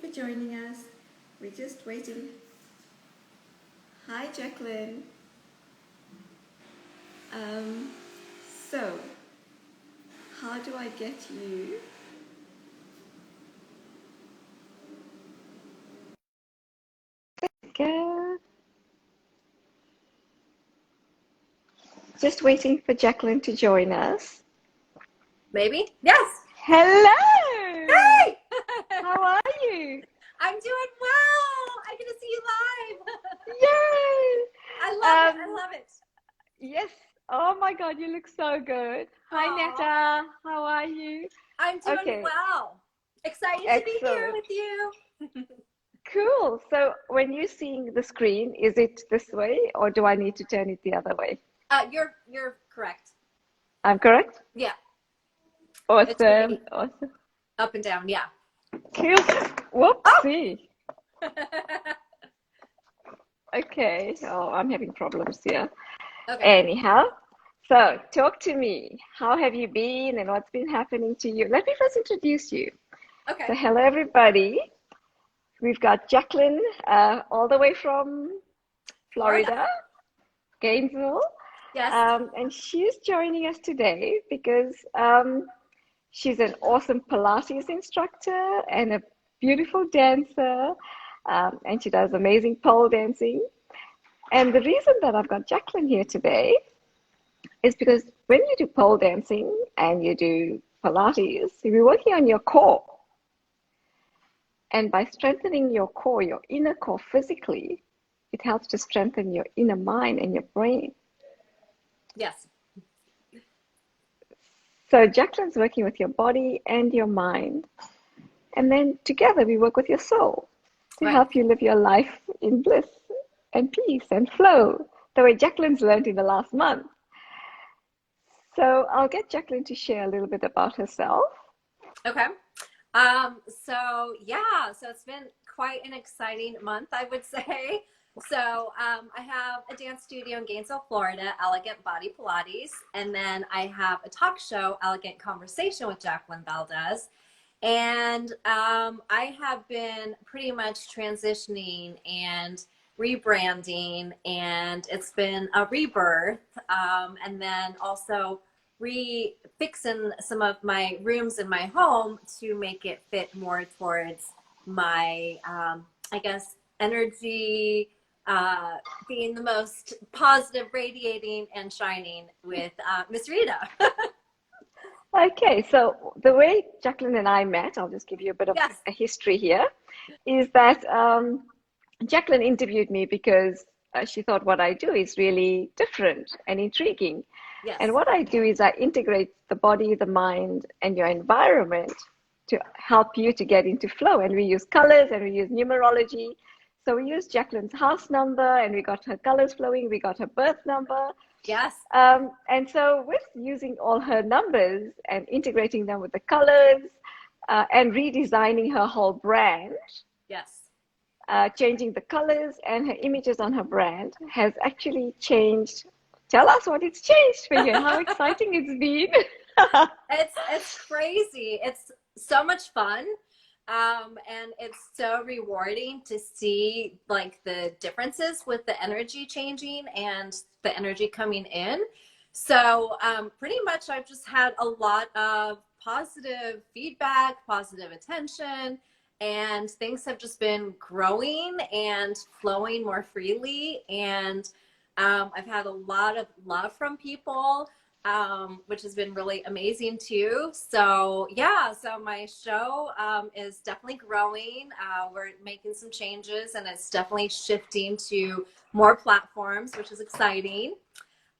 for joining us. We're just waiting. Hi, Jacqueline. Um, so, how do I get you? Good. Just waiting for Jacqueline to join us. Maybe? Yes. Hello! Hey! How are you? I'm doing well. I get to see you live. Yay! I love it. Yes. Oh my God, you look so good. Hi, Aw, Netta. How are you? I'm doing Okay, well. Excited to be here excellent. with you. Cool. So when you're seeing the screen, is it this way or do I need to turn it the other way? You're correct. I'm correct? Yeah, it should Awesome. be Awesome. up and down. Yeah. Cool. Oh. Whoopsie. Okay. Oh, I'm having problems here. Okay. Anyhow, so talk to me. How have you been and what's been happening to you? Let me first introduce you. Okay. So hello, everybody. We've got Jacqueline all the way from Florida. Florida, Gainesville. Yes. And she's joining us today because she's an awesome Pilates instructor and a beautiful dancer, and she does amazing pole dancing. And the reason that I've got Jacqueline here today is because when you do pole dancing and you do Pilates, you're working on your core. And by strengthening your core, your inner core physically, it helps to strengthen your inner mind and your brain. Yes. So Jacqueline's working with your body and your mind. And then together we work with your soul to Right. help you live your life in bliss and peace and flow, the way Jacqueline's learned in the last month. So I'll get Jacqueline to share a little bit about herself. Okay. So it's been quite an exciting month, I would say. I have a dance studio in Gainesville, Florida, Elegant Body Pilates, and then I have a talk show, Elegant Conversation with Jacqueline Valdez. And I have been pretty much transitioning and rebranding, and it's been a rebirth. And then also refixing some of my rooms in my home to make it fit more towards my, I guess, energy, being the most positive, radiating, and shining with Miss Rieta. Okay, so the way Jacqueline and I met, I'll just give you a bit of Yes. a history here, is that Jacqueline interviewed me because she thought what I do is really different and intriguing. And Yes. what I do is I integrate the body, the mind, and your environment to help you to get into flow. And we use colors and we use numerology. So we use Jacqueline's house number and we got her colors flowing, we got her birth number. Yes. And so with using all her numbers and integrating them with the colors and redesigning her whole brand, Yes. changing the colors and her images on her brand has actually changed. Tell us what it's changed for you and how exciting it's been. It's crazy. It's so much fun. And it's so rewarding to see like the differences with the energy changing and the energy coming in. So pretty much I've just had a lot of positive feedback, positive attention, and things have just been growing and flowing more freely. And I've had a lot of love from people, which has been really amazing too. So my show is definitely growing. We're making some changes and it's definitely shifting to more platforms, which is exciting.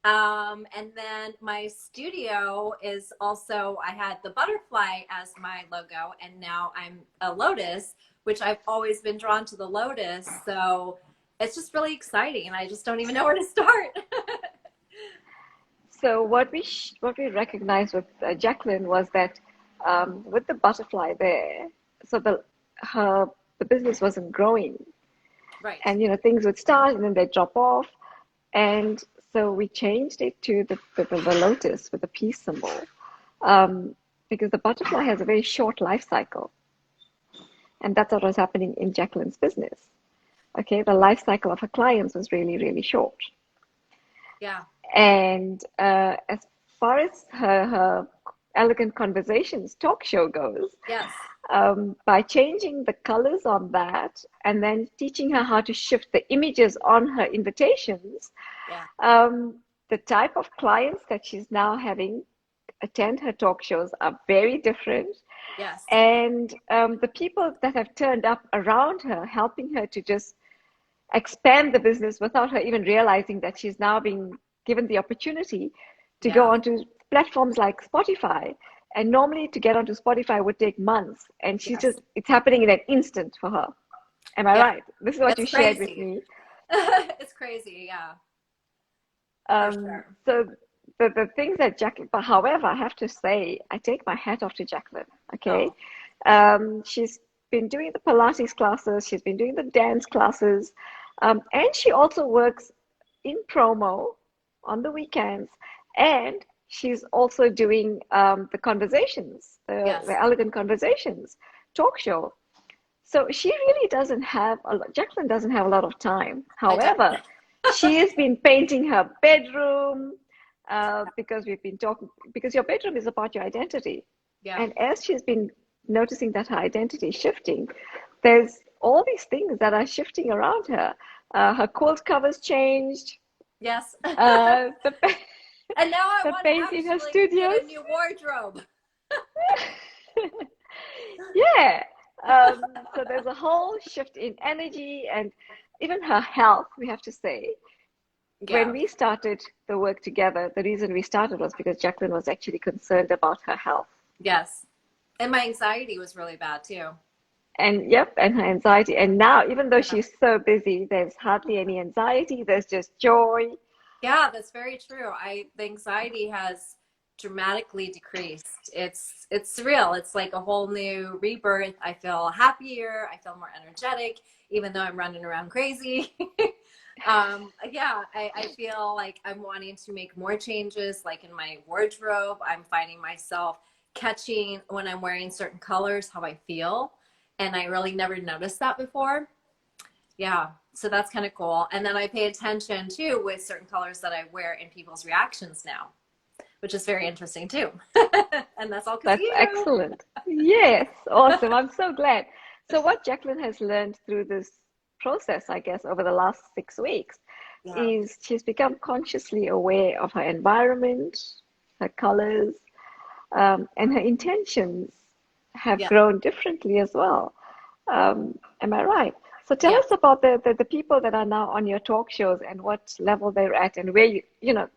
And then my studio is also, I had the butterfly as my logo, and now I'm a lotus, which I've always been drawn to the lotus. So it's just really exciting. I just don't even know where to start. So what we recognized with Jacqueline was that with the butterfly there, so the business wasn't growing, Right. and things would start and then they drop off, and so we changed it to the lotus with the peace symbol, because the butterfly has a very short life cycle. And that's what was happening in Jacqueline's business. Okay, the life cycle of her clients was really, really short. Yeah. And as far as her Elegant Conversations talk show goes, Yes. by changing the colors on that and then teaching her how to shift the images on her invitations, Yeah. the type of clients that she's now having attend her talk shows are very different. Yes. And the people that have turned up around her, helping her to just expand the business without her even realizing that she's now being given the opportunity to go Yeah. onto platforms like Spotify. And normally to get onto Spotify would take months. And she's Yes. just, it's happening in an instant for her. Am I Yeah. right? This is what you It's shared with crazy. me. It's crazy. Yeah. For sure. So the things that Jacqueline, but however, I have to say, I take my hat off to Jacqueline. Okay. Oh, She's been doing the Pilates classes, she's been doing the dance classes, and she also works in promo on the weekends. And she's also doing the conversations, the yes. Elegant Conversations talk show. So she really doesn't have a lot, Jacqueline doesn't have a lot of time. I don't. However, she has been painting her bedroom because we've been talking, because your bedroom is about your identity. Yeah. And as she's been noticing that her identity is shifting, there's all these things that are shifting around her. Her quilt covers changed. Yes. The And now I the want to paint in her actually studios. get a new wardrobe. Yeah. So there's a whole shift in energy and even her health, we have to say. When Yeah. we started the work together, the reason we started was because Jacqueline was actually concerned about her health. Yes. And my anxiety was really bad too. And yep, and her anxiety. And now, even though Yeah. she's so busy, there's hardly any anxiety, there's just joy. Yeah, that's very true. The anxiety has dramatically decreased. It's surreal. It's like a whole new rebirth. I feel happier. I feel more energetic, even though I'm running around crazy. Yeah, I feel like I'm wanting to make more changes, like in my wardrobe. I'm finding myself catching when I'm wearing certain colors how I feel. And I really never noticed that before. Yeah, so that's kind of cool. And then I pay attention too with certain colors that I wear in people's reactions now, which is very interesting too. And that's all because of That's you. excellent. Yes, awesome. I'm so glad. So, what Jacqueline has learned through this process, I guess, over the last 6 weeks, Yeah. is she's become consciously aware of her environment, her colors, and her intentions have Yeah. grown differently as well. Am I right? So tell Yeah. us about the people that are now on your talk shows and what level they're at and where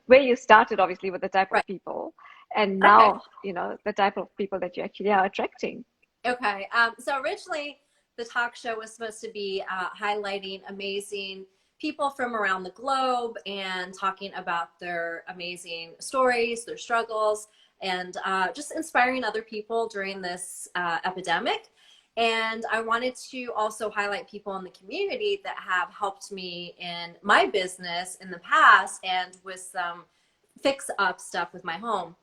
where you started obviously with the type of Right. people and Okay. now, the type of people that you actually are attracting. Okay. So originally, the talk show was supposed to be highlighting amazing people from around the globe and talking about their amazing stories, their struggles, and just inspiring other people during this epidemic. And I wanted to also highlight people in the community that have helped me in my business in the past and with some fix up stuff with my home.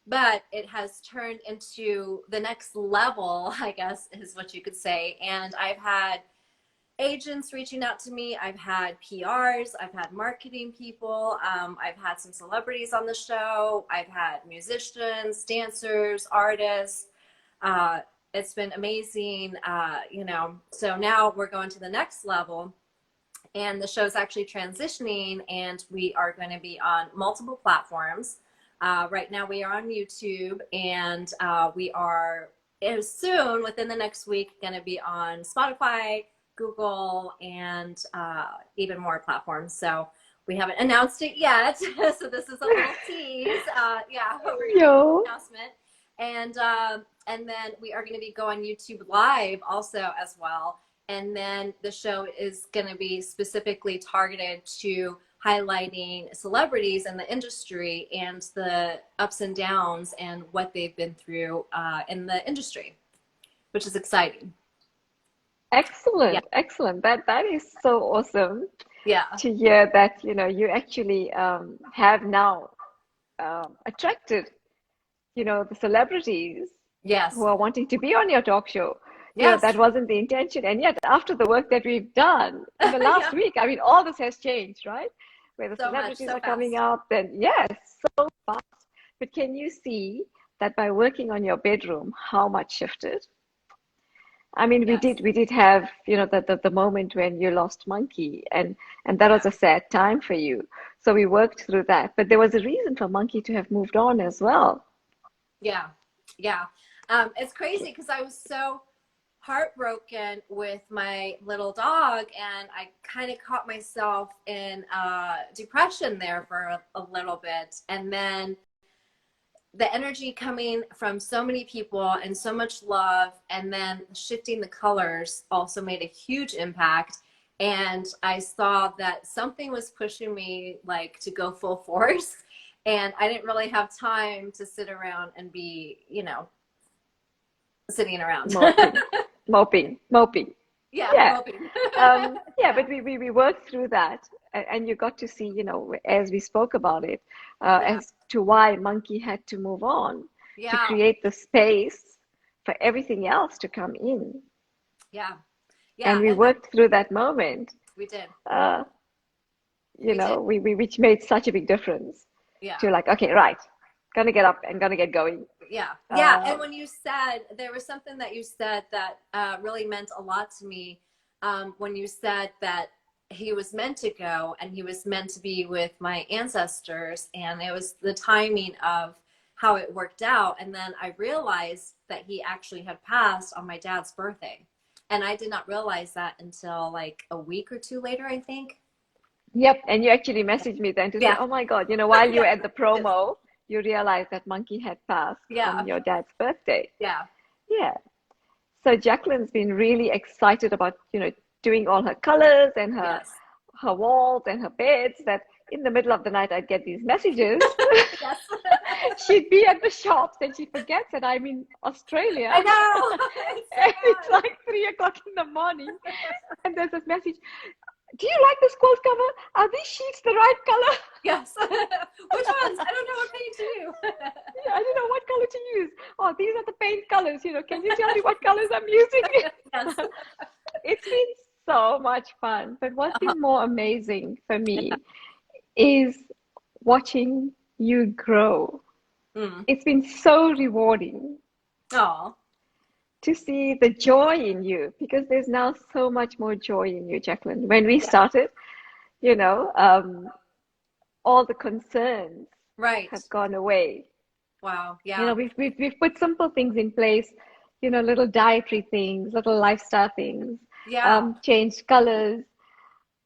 But it has turned into the next level, I guess is what you could say. And I've had agents reaching out to me. I've had PRs. I've had marketing people. I've had some celebrities on the show. I've had musicians, dancers, artists. Uh, it's been amazing, So now we're going to the next level. And the show's actually transitioning, and we are going to be on multiple platforms. Right now, we are on YouTube, and we are soon, within the next week, going to be on Spotify, Google, and even more platforms. So we haven't announced it yet. So this is a little tease. Yeah, we're going to make an Yo. announcement. And then we are going to be going YouTube Live also as well. And then the show is going to be specifically targeted to highlighting celebrities in the industry and the ups and downs and what they've been through in the industry, which is exciting. Yeah. Excellent, excellent. That is so awesome Yeah. to hear that, you actually have now attracted, the celebrities who Yes. are wanting to be on your talk show. Yes. That wasn't the intention. And yet, after the work that we've done in the last Yeah. week, I mean, all this has changed, right? Where the So much, celebrities so are coming fast. out, then yes, so fast. But can you see that by working on your bedroom, how much shifted? I mean, Yes. we did have, the moment when you lost Monkey, and that Yeah. was a sad time for you. So we worked through that. But there was a reason for Monkey to have moved on as well. Yeah. Yeah. It's crazy because I was so heartbroken with my little dog, and I kind of caught myself in depression there for a little bit. And then the energy coming from so many people and so much love, and then shifting the colors also made a huge impact. And I saw that something was pushing me like to go full force, and I didn't really have time to sit around and be, sitting around. Moping, moping. Yeah, Yeah. moping. Yeah, but we worked through that, and you got to see, as we spoke about it, Yeah, as to why Monkey had to move on to yeah, create the space for everything else to come in. yeah, yeah. And we And then worked through that moment, we did, uh, we did. we which made such a big difference Yeah. to like, okay, right, gonna get up and gonna get going. Yeah, yeah. Uh, And when you said, there was something that you said that really meant a lot to me, when you said that he was meant to go and he was meant to be with my ancestors, and it was the timing of how it worked out. And then I realized that he actually had passed on my dad's birthday. And I did not realize that until like a week or two later, I think. Yep, and you actually messaged me then to say, Yeah. oh my God, while you Yeah. were at the promo, you realized that Monkey had passed on Yeah. your dad's birthday. Yeah. Yeah. So Jacqueline's been really excited about, doing all her colors and Yes. her walls and her beds, that in the middle of the night I'd get these messages. Yes. She'd be at the shops and she forgets that I'm in Australia. I know. It's so And it's bad. like 3 o'clock in the morning. And there's this message, do you like this quilt cover? Are these sheets the right color? Yes. Which ones? I don't know what paint to do. Yeah, I don't know what color to use. Oh, these are the paint colors. Can you tell me what colors I'm using? Yes. It's been so much fun. But what's Uh-huh. been more amazing for me is watching you grow. Mm. It's been so rewarding Oh, to see the joy in you, because there's now so much more joy in you, Jacqueline. When we yeah. started, you know, um, all the concerns Right. have gone away. Wow. Yeah. We've put simple things in place, little dietary things, little lifestyle things, Yeah. changed colors,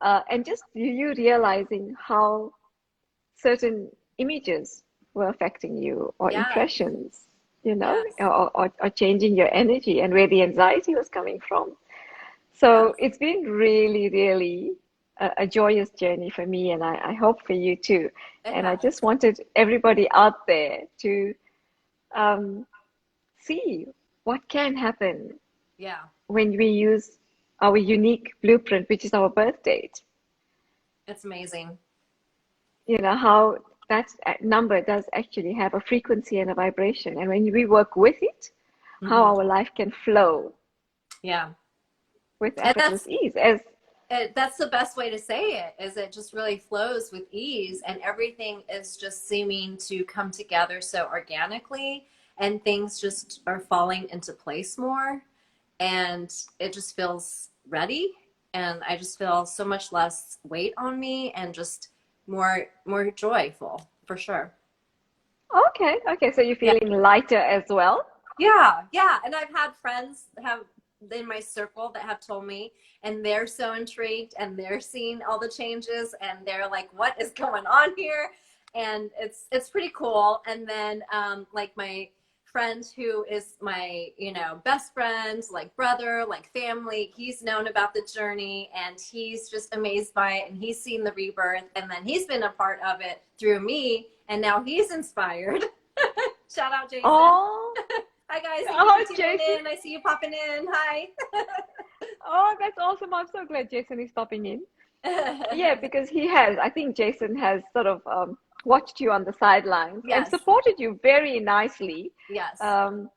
and just you realizing how certain images were affecting you, or Yes. impressions, Yes. or changing your energy, and where the anxiety was coming from. So Yes. it's been really, really a joyous journey for me, and I hope for you too. It And I has. just wanted everybody out there to um, see what can happen Yeah. when we use our unique blueprint, which is our birth date. It's amazing. How that number does actually have a frequency and a vibration. And when we work with it, how Hmm. our life can flow Yeah. with And effortless ease. As that's the best way to say it, is it just really flows with ease, and everything is just seeming to come together so organically, and things just are falling into place more, and it just feels ready, and I just feel so much less weight on me, and just more joyful for sure. okay, so you're Yeah. feeling lighter as well. Yeah, yeah. And I've had friends have in my circle that have told me, and they're so intrigued, and they're seeing all the changes, and they're like, what is going on here? And it's pretty cool. And then like my friend who is my, best friend, like brother, like family, he's known about the journey, and he's just amazed by it, and he's seen the rebirth, and then he's been a part of it through me, and now he's inspired. Shout out Jason. Oh, Hi guys, thank you oh, for tuning Jason. in. I see you popping in. Hi. Oh, that's awesome. I'm so glad Jason is stopping in. Yeah, because I think Jason has sort of watched you on the sidelines and Yes, supported you very nicely, yes, um,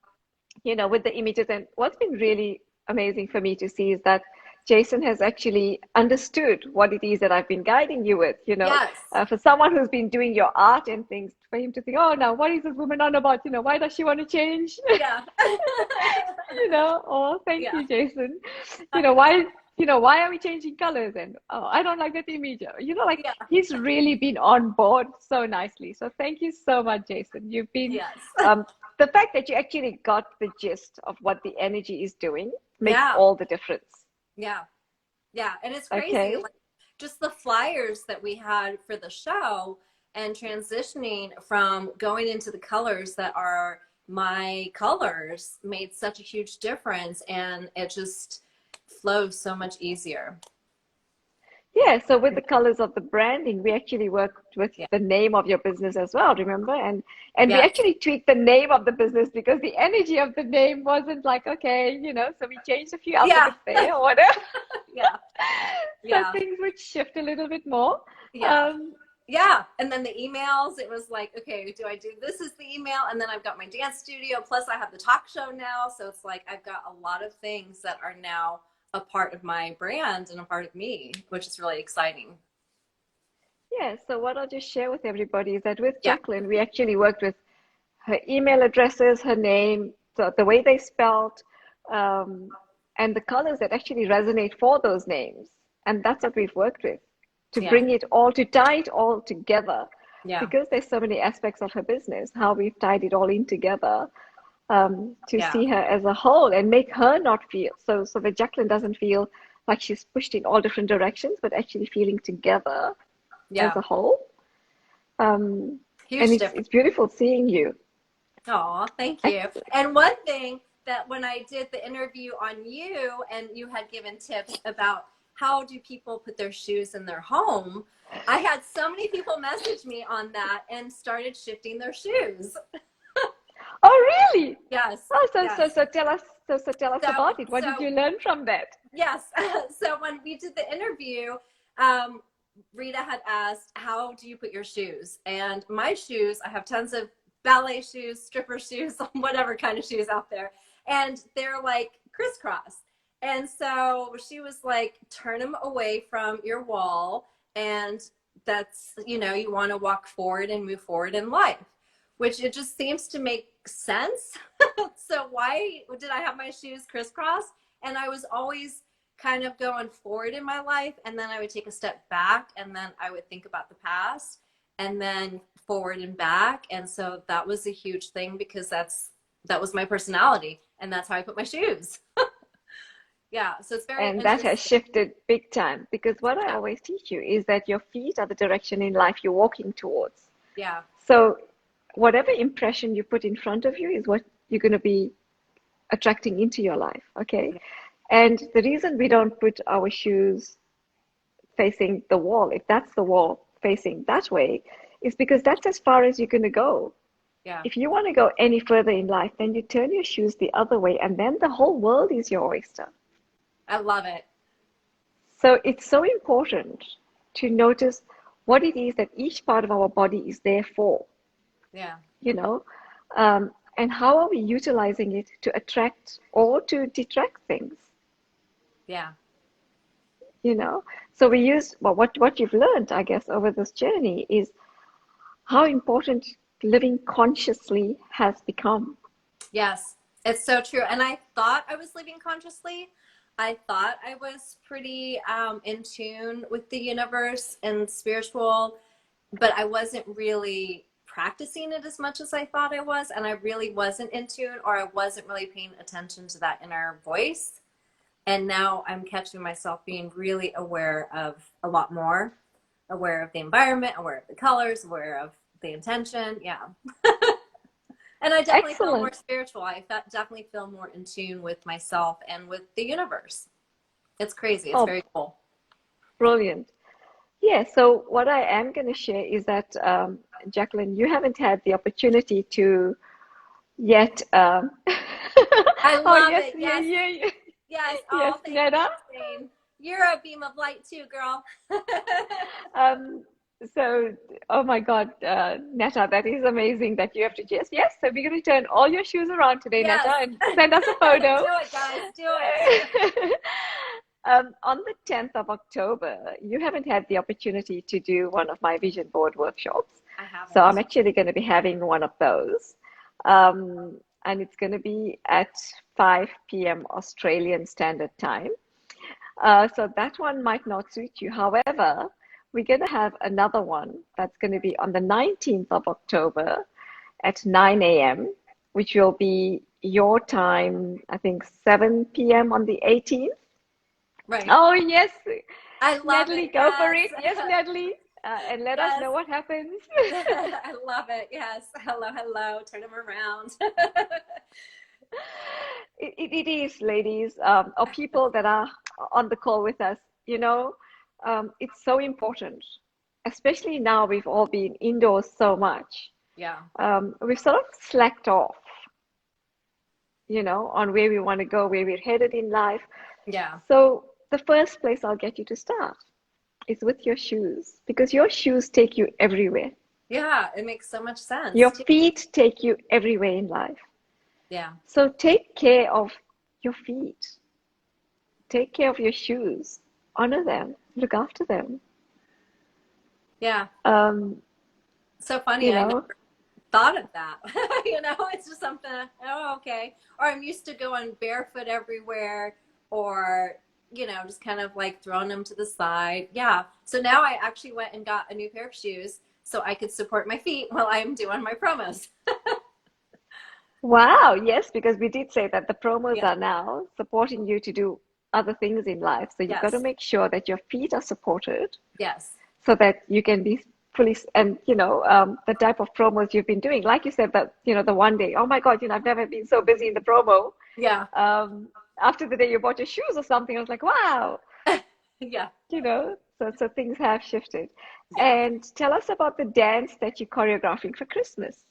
with the images. And what's been really amazing for me to see is that Jason has actually understood what it is that I've been guiding you with, Yes. for someone who's been doing your art and things, for him to think, oh, now what is this woman on about? Why does she want to change? Yeah. Oh, thank Yeah. you, Jason. Why are we changing colors? And oh, I don't like that image. Like Yeah. he's really been on board so nicely. So thank you so much, Jason. You've been, Yes. the fact that you actually got the gist of what the energy is doing makes Yeah. all the difference. Yeah. Yeah. And it's crazy. Okay. Like just the flyers that we had for the show and transitioning from going into the colors that are my colors made such a huge difference. And it just flows so much easier. Yeah, so with the colors of the branding, we actually worked with Yeah. the name of your business as well, remember? And we Yes. actually tweaked the name of the business because the energy of the name wasn't like, okay, so we changed a few Yeah. alphabets there or whatever. Yeah. So Yeah. things would shift a little bit more. Yeah. Um, Yeah. And then the emails, it was like, okay, do I do this as the email? And then I've got my dance studio, plus I have the talk show now. So it's like I've got a lot of things that are now a part of my brand and a part of me, which is really exciting. yeah, so what I'll just share with everybody is that with Yeah. Jacqueline, we actually worked with her email addresses, her name, the way they spelled, um, and the colors that actually resonate for those names. And that's what we've worked with to Yeah. bring it all, to tie it all together. Yeah. Because there's so many aspects of her business, how we've tied it all in together to Yeah. see her as a whole and make her not feel so that Jacqueline doesn't feel like she's pushed in all different directions, but actually feeling together as Yeah. a whole. And Huge it's difference. beautiful seeing you. Oh, thank you. And one thing that when I did the interview on you and you had given tips about how do people put their shoes in their home, I had so many people message me on that and started shifting their shoes. Oh, really? Yes. Oh, so so Yes. so tell us tell us So about it. What did so you learn from that? yes. So when we did the interview, Rita had asked, how do you put your shoes? And my shoes, I have tons of ballet shoes, stripper shoes, whatever kind of shoes out there. And they're like crisscross. And so she was like, turn them away from your wall. And that's, you want to walk forward and move forward in life, which it just seems to make sense. So why did I have my shoes crisscross? And I was always kind of going forward in my life, and then I would take a step back, and then I would think about the past, and then forward and back. And so that was a huge thing because that was my personality, and that's how I put my shoes. Yeah, so it's very And that has interesting. shifted big time because what I Yeah, always teach you is that your feet are the direction in life you're walking towards. yeah, So whatever impression you put in front of you is what you're going to be attracting into your life, okay? And the reason we don't put our shoes facing the wall, if that's the wall facing that way, is because that's as far as you're going to go. yeah. If you want to go any further in life, then you turn your shoes the other way, and then the whole world is your oyster. I love it. So it's so important to notice what it is that each part of our body is there for, Yeah, you know, and how are we utilizing it to attract or to detract things, yeah, you know? So we use, well, what you've learned, I guess, over this journey is how important living consciously has become. yes. It's so true. And I thought I was living consciously. I thought I was pretty in tune with the universe and spiritual, but I wasn't really practicing it as much as I thought I was. And I really wasn't in tune, or I wasn't really paying attention to that inner voice. And now I'm catching myself being really aware of a lot more, aware of the environment, aware of the colors, aware of the intention. Yeah. And I definitely feel more Excellent. spiritual. I definitely feel more in tune with myself and with the universe. It's crazy. It's Oh, very cool. brilliant. Yeah, so what I am going to share is that, Jacqueline, you haven't had the opportunity to yet. I Oh, love yes, it. yeah, Yes. yeah, yeah. Yes. Yes, Oh, thank you Neda. for saying. You're a beam of light too, girl. Um, So, oh my God, Netta, that is amazing that you have to just, yes, so we're going to turn all your shoes around today, Netta, Yes. and send us a photo. Do it, guys. Do it. On the 10th of October, you haven't had the opportunity to do one of my vision board workshops. I So I'm haven't. actually going to be having one of those. And it's going to be at 5 p.m. Australian Standard Time. So that one might not suit you. However, we're going to have another one that's going to be on the 19th of October at 9 a.m., which will be your time, I think 7 p.m. on the 18th. Right. Oh, yes, I love Natalie, it. go for Yes. it. Yes, Natalie. And let us Yes. know what happens. I love it. Yes. Hello, hello. Turn them around. It is, ladies, or people that are on the call with us. You know, it's so important, especially now we've all been indoors so much. Yeah. We've sort of slacked off, on where we want to go, where we're headed in life. Yeah. So the first place I'll get you to start is with your shoes, because your shoes take you everywhere. Yeah. It makes so much sense Your too. feet take you everywhere in life. Yeah. So take care of your feet. Take care of your shoes. Honor them. Look after them. Yeah. Um, So funny. you I never know, thought of that. It's just something, oh, okay. Or I'm used to going barefoot everywhere or, just kind of like throwing them to the side. Yeah. So now I actually went and got a new pair of shoes so I could support my feet while I'm doing my promos. wow, yes, because we did say that the promos Yeah. are now supporting you to do other things in life. So you've got to Yes. make sure that your feet are supported Yes. so that you can be fully, and the type of promos you've been doing. Like you said, that, the one day, oh my God, I've never been so busy in the promo. Yeah. After the day you bought your shoes or something, I was like, wow, Yeah. so things have shifted. Yeah. And tell us about the dance that you're choreographing for Christmas.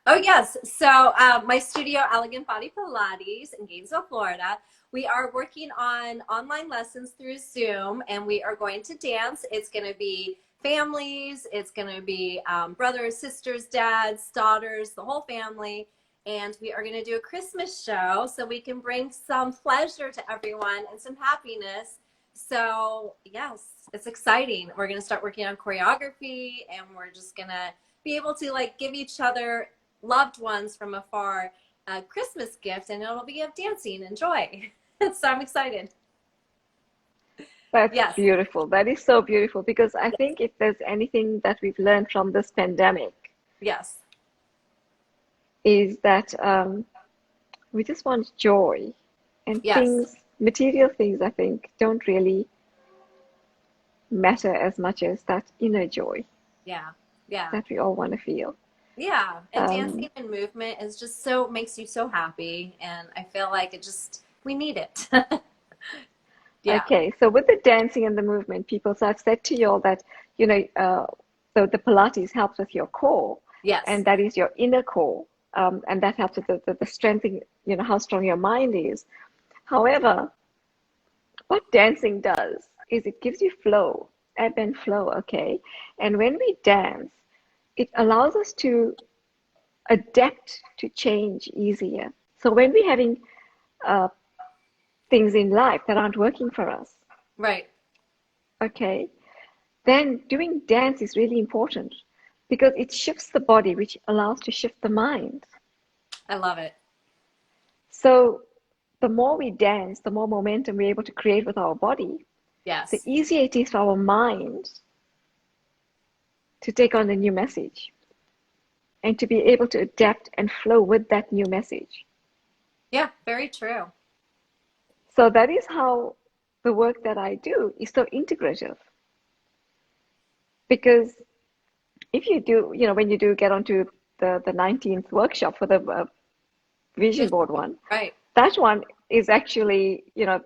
Oh, yes. So, my studio, Elegant Body Pilates in Gainesville, Florida, we are working on online lessons through Zoom, and we are going to dance. It's going to be families, it's going to be brothers, sisters, dads, daughters, the whole family. And we are going to do a Christmas show so we can bring some pleasure to everyone and some happiness. So, yes, it's exciting. We're going to start working on choreography, and we're just going to be able to like give each other loved ones from afar a Christmas gift, and it'll be of dancing and joy. So I'm excited. That's Yes. beautiful. That is so beautiful, because I Yes. think if there's anything that we've learned from this pandemic Yes. is that we just want joy, and Yes. things, material things, I think, don't really matter as much as that inner joy Yeah. Yeah. that we all want to feel. Yeah. And Um, dancing and movement is just so makes you so happy. And I feel like we need it. Yeah. okay, so with the dancing and the movement, people, so I've said to you all that, so the Pilates helps with your core, Yes. and that is your inner core, and that helps with the strengthening, how strong your mind is. However, what dancing does is it gives you flow, ebb and flow, okay? And when we dance, it allows us to adapt to change easier. So when we're having uh, things in life that aren't working for us, Right. okay, then doing dance is really important because it shifts the body, which allows to shift the mind. I love it. So the more we dance, the more momentum we're able to create with our body, the Yes. easier it is for our mind to take on the new message and to be able to adapt and flow with that new message. Yeah. Very true. So that is how the work that I do is so integrative. Because if you do, when you do get onto the 19th workshop for the vision board one, Right. that one is actually,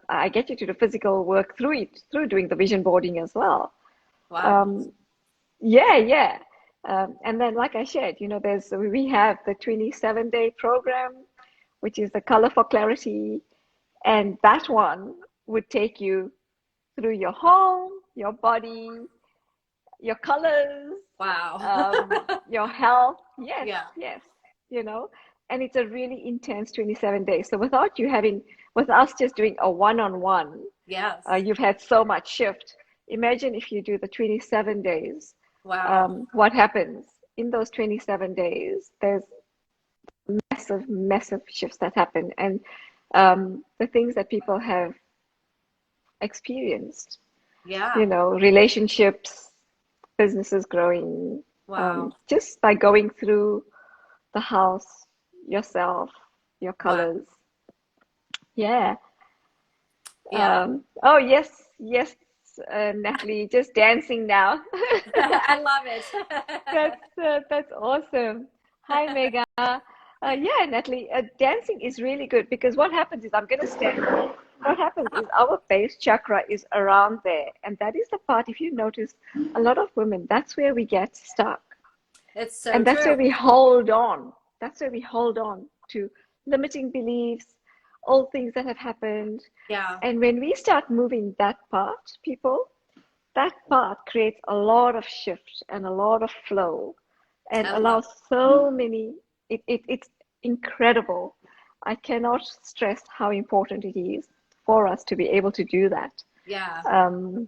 I get you to do physical work through it, through doing the vision boarding as well. Wow. Yeah, yeah. And then, like I shared, we have the 27-day program, which is the Color for Clarity, and that one would take you through your home, your body, your colors, Wow. your health. Yes, Yeah. yes, and it's a really intense 27 days. So with us just doing a one-on-one, Yes. you've had so much shift. Imagine if you do the 27 days, Wow. what happens in those 27 days? There's massive, massive shifts that happen, and the things that people have experienced, Yeah. relationships, businesses growing, Wow. just by going through the house, yourself, your Wow. colors. Yeah. Yeah. Oh, yes, yes, Natalie, just dancing now. I love it. That's awesome. Hi, Mega. Yeah, Natalie, dancing is really good because what happens is I'm going to stand. What happens is our base chakra is around there, and that is the part, if you notice, a lot of women, that's where we get stuck. It's so And that's true. where we hold on. That's where we hold on to limiting beliefs, old things that have happened. Yeah. And when we start moving that part, people, that part creates a lot of shift and a lot of flow and I love allows so many, it's incredible. I cannot stress how important it is for us to be able to do that. Yeah. Um,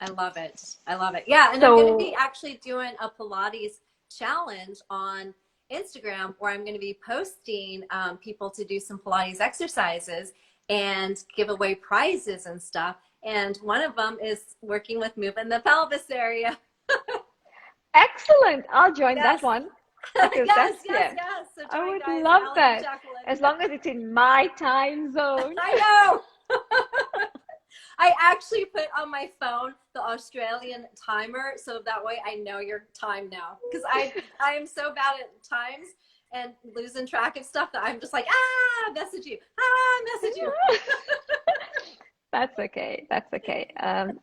I love it. I love it. Yeah, and I'm going to be so actually doing a Pilates challenge on Instagram where I'm going to be posting people to do some Pilates exercises and give away prizes and stuff. And one of them is working with moving the pelvis area. excellent. I'll join that Yes. one because Yes, that's, yes, yeah, yes. So I join would guys, love Alex and that Jacqueline. as long as it's in my time zone. I know. I actually put on my phone the Australian timer so that way I know your time now because I am so bad at times and losing track of stuff that I'm just like message you message you. That's okay. That's okay.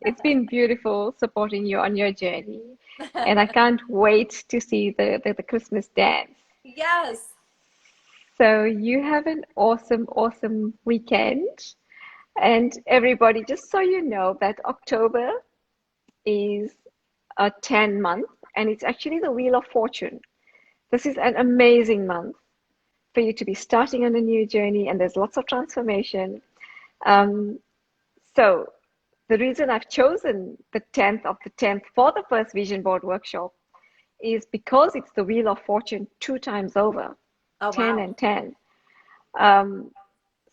It's been beautiful supporting you on your journey, and I can't wait to see the Christmas dance. Yes. So you have an awesome, awesome weekend. And everybody, just so you know, that October is a 10 month, and it's actually the Wheel of Fortune. This is an amazing month for you to be starting on a new journey, and there's lots of transformation. Um, so the reason I've chosen the 10th of the 10th for the first vision board workshop is because it's the Wheel of Fortune two times over, Oh 10 wow. and 10. Um,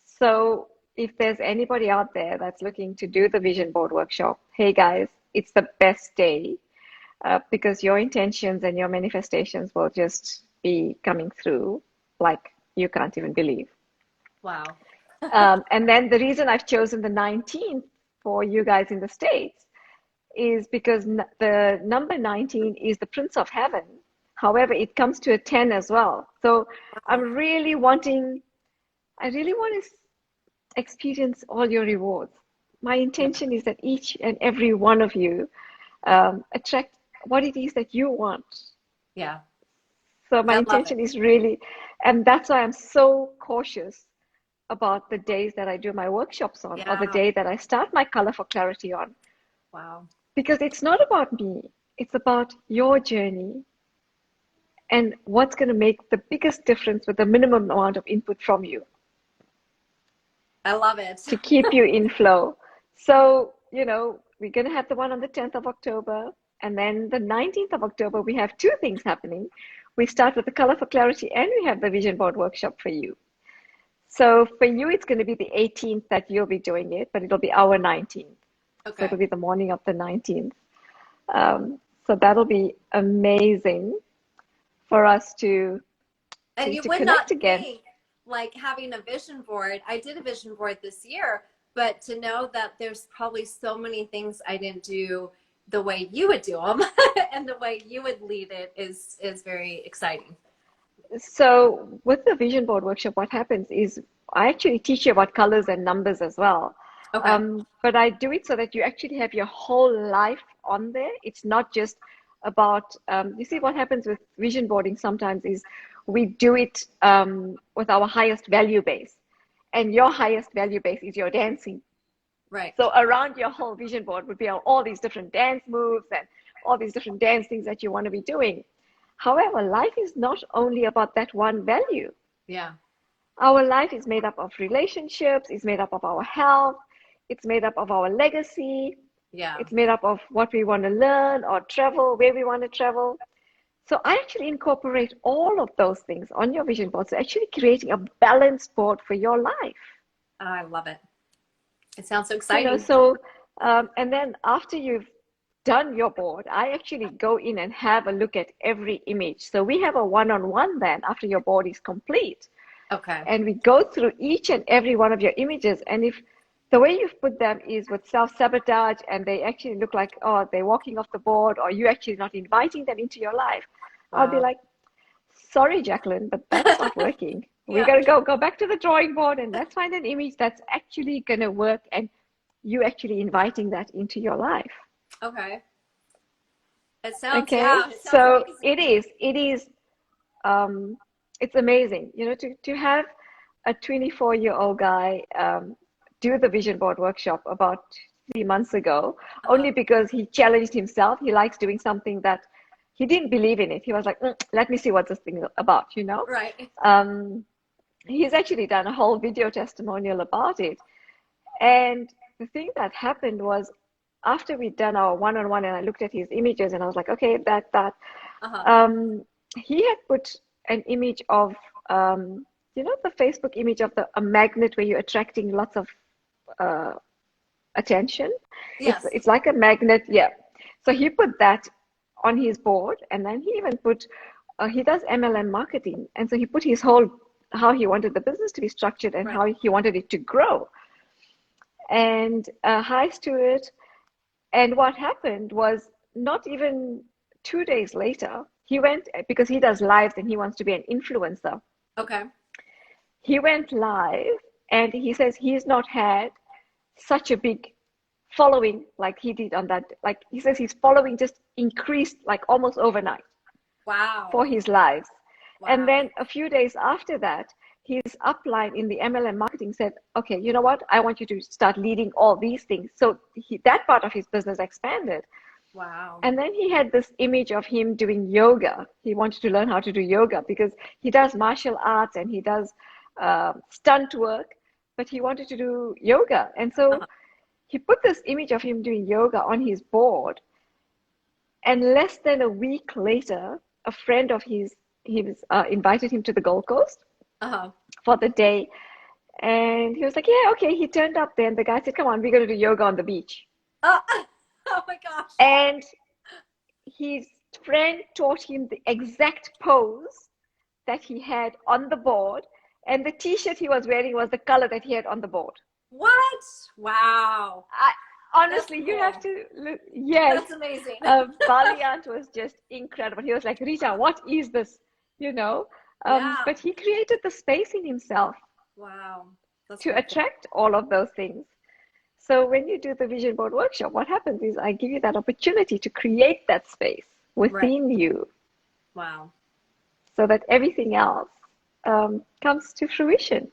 so if there's anybody out there that's looking to do the vision board workshop, hey guys, it's the best day because your intentions and your manifestations will just be coming through like you can't even believe. Wow. And then the reason I've chosen the 19th for you guys in the States is because the number 19 is the Prince of Heaven. However, it comes to a 10 as well. So Wow. I really want to experience all your rewards. My Yeah. intention is that each and every one of you attract what it is that you want. Yeah. So my I love intention it. is really, and that's why I'm so cautious about the days that I do my workshops on, or the Yeah. day that I start my Color for Clarity on, Wow. because it's not about me. It's about your journey and what's going to make the biggest difference with the minimum amount of input from you I love it. to keep you in flow. So, we're going to have the one on the 10th of October. And then the 19th of October, we have two things happening. We start with the Color for Clarity and we have the Vision Board workshop for you. So for you, it's going to be the 18th that you'll be doing it, but it'll be our 19th. So Okay. it'll be the morning of the 19th. So that'll be amazing for us And you to would connect not again. think like having a vision board. I did a vision board this year, but to know that there's probably so many things I didn't do the way you would do them and the way you would lead it is very exciting. So with the vision board workshop, what happens is I actually teach you about colors and numbers as well. Okay. But I do it so that you actually have your whole life on there. It's not just about, you see, what happens with vision boarding sometimes is we do it with our highest value base. And your highest value base is your dancing. Right. So around your whole vision board would be all these different dance moves and all these different dance things that you want to be doing. However, life is not only about that one value. Yeah. Our life is made up of relationships, it's made up of our health, it's made up of our legacy, Yeah. it's made up of what we want to learn or travel, where we want to travel. So I actually incorporate all of those things on your vision board. So actually creating a balanced board for your life. Oh, I love it. It sounds so You exciting. know, so and then after you've done your board, I actually go in and have a look at every image. So we have a one-on-one then after your board is complete. Okay. And we go through each and every one of your images. And if the way you've put them is with self-sabotage and they actually look like, oh, they're walking off the board, or you actually not inviting them into your life, I'll be Wow. like, sorry, Jacqueline, but that's not working. We Yeah. got to go back to the drawing board and let's find an image that's actually going to work and you actually inviting that into your life. Okay. It sounds, Okay, yeah, it sounds so amazing. it's amazing, you know, to have a 24-year-old guy do the vision board workshop about 3 months ago, only because he challenged himself. He likes doing something that he didn't believe in it. He was like, let me see what this thing is about, you know? Right. He's actually done a whole video testimonial about it. And the thing that happened was after we'd done our one-on-one and I looked at his images and I was like, okay, that. He had put an image of, you know, the Facebook image of a magnet where you're attracting lots of attention. Yes. It's like a magnet, yeah. So he put that on his board, and then he even put, he does MLM marketing, and so he put his whole, how he wanted the business to be structured and Right. how he wanted it to grow. And highs to it. And what happened was not even 2 days later, he went, because he does lives and he wants to be an influencer. Okay. He went live and he says he's not had such a big following like he did on that. Like he says his following just increased like almost overnight Wow. for his lives. Wow. And then a few days after that, his upline in the MLM marketing said, okay, you know what? I want you to start leading all these things. So that part of his business expanded. Wow. And then he had this image of him doing yoga. He wanted to learn how to do yoga because he does martial arts and he does stunt work, but he wanted to do yoga. And so he put this image of him doing yoga on his board. And less than a week later, a friend of his, he was invited him to the Gold Coast for the day. And he was like, yeah, okay. He turned up there and the guy said, come on, we're going to do yoga on the beach. Oh my gosh. And his friend taught him the exact pose that he had on the board. And the t-shirt he was wearing was the color that he had on the board. What? Wow. Honestly, you have to look. Yes. That's amazing. Valiant was just incredible. He was like, Rieta, what is this? You know? Yeah. But he created the space in himself Wow. That's to beautiful. attract all of those things. So when you do the vision board workshop, what happens is I give you that opportunity to create that space within you. Wow. So that everything else comes to fruition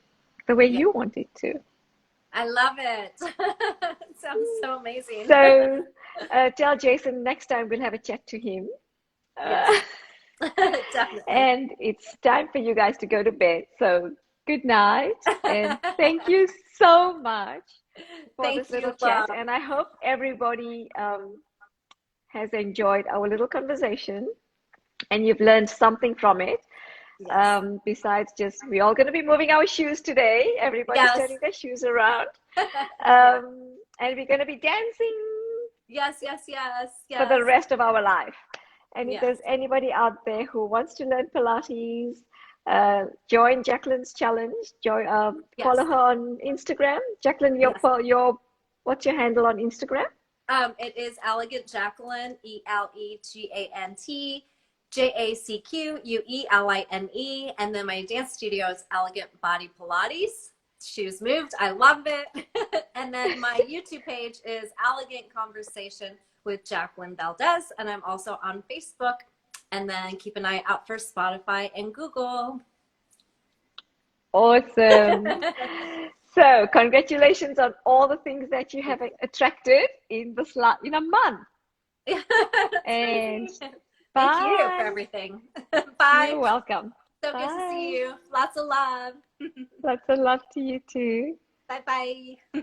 the way you want it to. I love it. It sounds so amazing. So tell Jason next time we'll have a chat to him. Yes. Definitely. And it's time for you guys to go to bed. So good night. And thank you so much for this little chat. And I hope everybody has enjoyed our little conversation and you've learned something from it. Yes. Besides just, we're all going to be moving our shoes today. Everybody's turning their shoes around. And we're going to be dancing. Yes. For the rest of our life. And if there's anybody out there who wants to learn Pilates, join Jacqueline's challenge. Follow her on Instagram. Jacqueline, what's your handle on Instagram? It is Elegant Jacqueline, ELEGANT JACQUELINE, and then my dance studio is Elegant Body Pilates. Shoes moved, I love it. And then my YouTube page is Elegant Conversation with Jacqueline Valdez, and I'm also on Facebook. And then keep an eye out for Spotify and Google. Awesome. So congratulations on all the things that you have attracted in a month. That's And crazy. Thank you for bye. everything. Bye. You're welcome. So good to see Bye. you. Lots of love. Lots of love to you too. Bye bye.